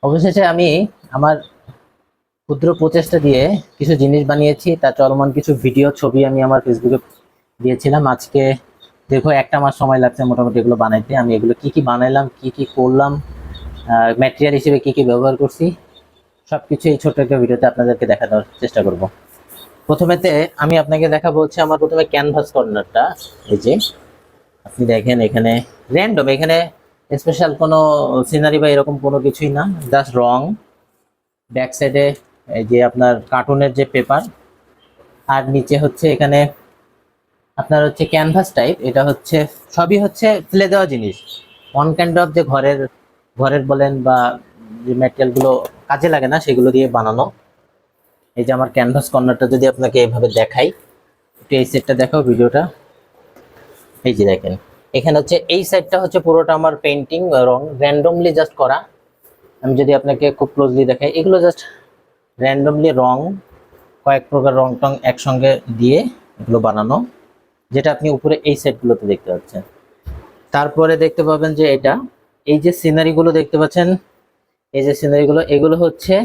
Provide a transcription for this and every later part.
অবশেষে আমি আমার ক্ষুদ্র প্রচেষ্টা দিয়ে কিছু জিনিস বানিয়েছি, তার চলমান কিছু ভিডিও ছবি আমি আমার ফেসবুকে দিয়েছিলাম। আজকে দেখো 1 মাস সময় লাগছে মোটামুটি এগুলো বানাইতে। আমি এগুলো কি কি বানাইলাম, কি কি করলাম, ম্যাটেরিয়াল হিসেবে কি কি ব্যবহার করছি, সবকিছু এই ছোট্ট একটা ভিডিওতে আপনাদেরকে দেখানোর চেষ্টা করব। প্রথমেতে আমি আপনাকে দেখাবো হচ্ছে আমার প্রথমে ক্যানভাস কর্নারটা। এই যে আপনি দেখেন এখানে র্যান্ডম, এখানে স্পেশাল কোনো সিনারি বা এরকম কোনো কিছুই না, জাস্ট রং। ব্যাক সাইডে এই যে আপনার কার্টুনের যে পেপার, আর নিচে হচ্ছে এখানে আপনার হচ্ছে ক্যানভাস টাইপ। এটা হচ্ছে সবই হচ্ছে ফেলে দেওয়া জিনিস, ওয়ান কাইন্ড অফ যে ঘরের ঘরের বলেন বা যে ম্যাটেরিয়ালগুলো কাজে লাগে না সেগুলো দিয়ে বানানো। এই যে আমার ক্যানভাস কর্নারটা যদি আপনাকে এভাবে দেখাই, একটু এই সেটটা দেখাও ভিডিওটা। এই যে দেখেন এখানে হচ্ছে এই সাইডটা হচ্ছে পুরোটা আমার পেন্টিং রং র্যান্ডমলি জাস্ট করা। আমি যদি আপনাকে খুব ক্লোজলি দেখাই, এগুলো জাস্ট র্যান্ডমলি রং, কয়েক প্রকার রং টং একসঙ্গে দিয়ে এগুলো বানানো, যেটা আপনি উপরে এই সেটগুলোতে দেখতে পাচ্ছেন। তারপরে দেখতে পাবেন যে এটা, এই যে সিনারিগুলো দেখতে পাচ্ছেন, এই যে সিনারিগুলো, এগুলো হচ্ছে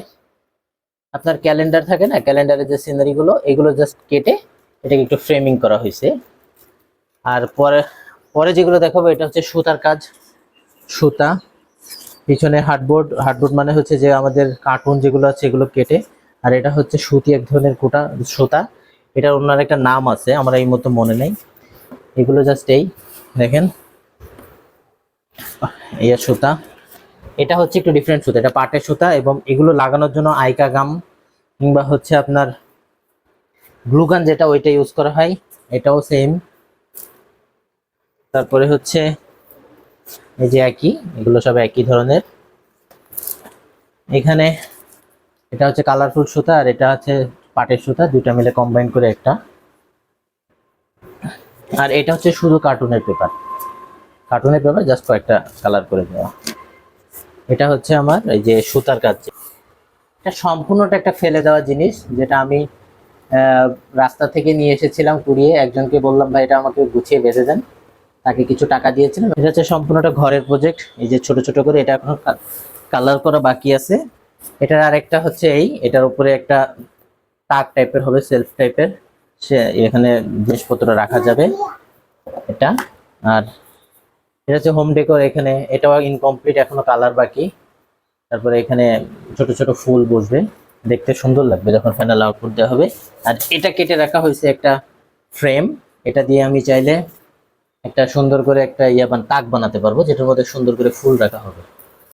আপনার ক্যালেন্ডার থাকে না, ক্যালেন্ডারের যে সিনারিগুলো, এগুলো জাস্ট কেটে এটাকে একটু ফ্রেমিং করা হয়েছে। আর পরে পরে যেগুলো দেখাবো এটা হচ্ছে সুতার কাজ, সুতা। পিছনে হার্ডবোর্ড, হার্ডবোর্ড মানে হচ্ছে যে আমাদের কার্টুন যেগুলো আছে এগুলো কেটে। আর এটা হচ্ছে সুতি, এক ধরনের কোটা সুতা, এটার অন্য একটা নাম আছে আমার এই মতো মনে নেই। এগুলো জাস্ট এই দেখেন, এই সুতা, এটা হচ্ছে একটু ডিফারেন্ট সুতা, এটা পাটের সুতা। এবং এগুলো লাগানোর জন্য আইকা গাম কিংবা হচ্ছে আপনার গ্লুগান যেটা, ওইটা ইউজ করা হয়, এটাও সেম। তারপরে হচ্ছে এই যে একই, এগুলো সব একই ধরনের। এখানে এটা হচ্ছে কালারফুল সুতা আর এটা হচ্ছে পাটের সুতা, দুইটা মিলে কম্বাইন করে একটা। আর এটা হচ্ছে শুধু কার্টুনের পেপার, কার্টুনের পেপার জাস্ট কয়েকটা কালার করে দেওয়া। এটা হচ্ছে আমার এই যে সুতার কাজ। এটা সম্পূর্ণটা একটা ফেলে দেওয়া জিনিস, যেটা আমি রাস্তা থেকে নিয়ে এসেছিলাম কুড়িয়ে। একজনকে বললাম ভাই এটা আমাকে গুছিয়ে বেঁধে দেন, তাকে কিছু টাকা দিয়েছিলাম। এটা হচ্ছে সম্পূর্ণটা ঘরের প্রজেক্ট, এই যে ছোট ছোট করে, এটা এখনো কালার করা বাকি আছে। এটার আরেকটা হচ্ছে এই, এটার উপরে একটা তাক টাইপের হবে, সেলফ টাইপের, সে এখানে জিনিসপত্র রাখা যাবে এটা। আর এটা হচ্ছে হোম ডেকোর, এখানে এটাও ইনকমপ্লিট, এখনো কালার বাকি। তারপরে এখানে ছোট ছোট ফুল বসবে, দেখতে সুন্দর লাগবে যখন ফাইনাল আউটপুট দেওয়া হবে। আর এটা কেটে রাখা হয়েছে একটা ফ্রেম, এটা দিয়ে আমি চাইলে একটা সুন্দর করে একটা তাক বানাতে পারবো, যেটার মধ্যে সুন্দর করে ফুল রাখা হবে।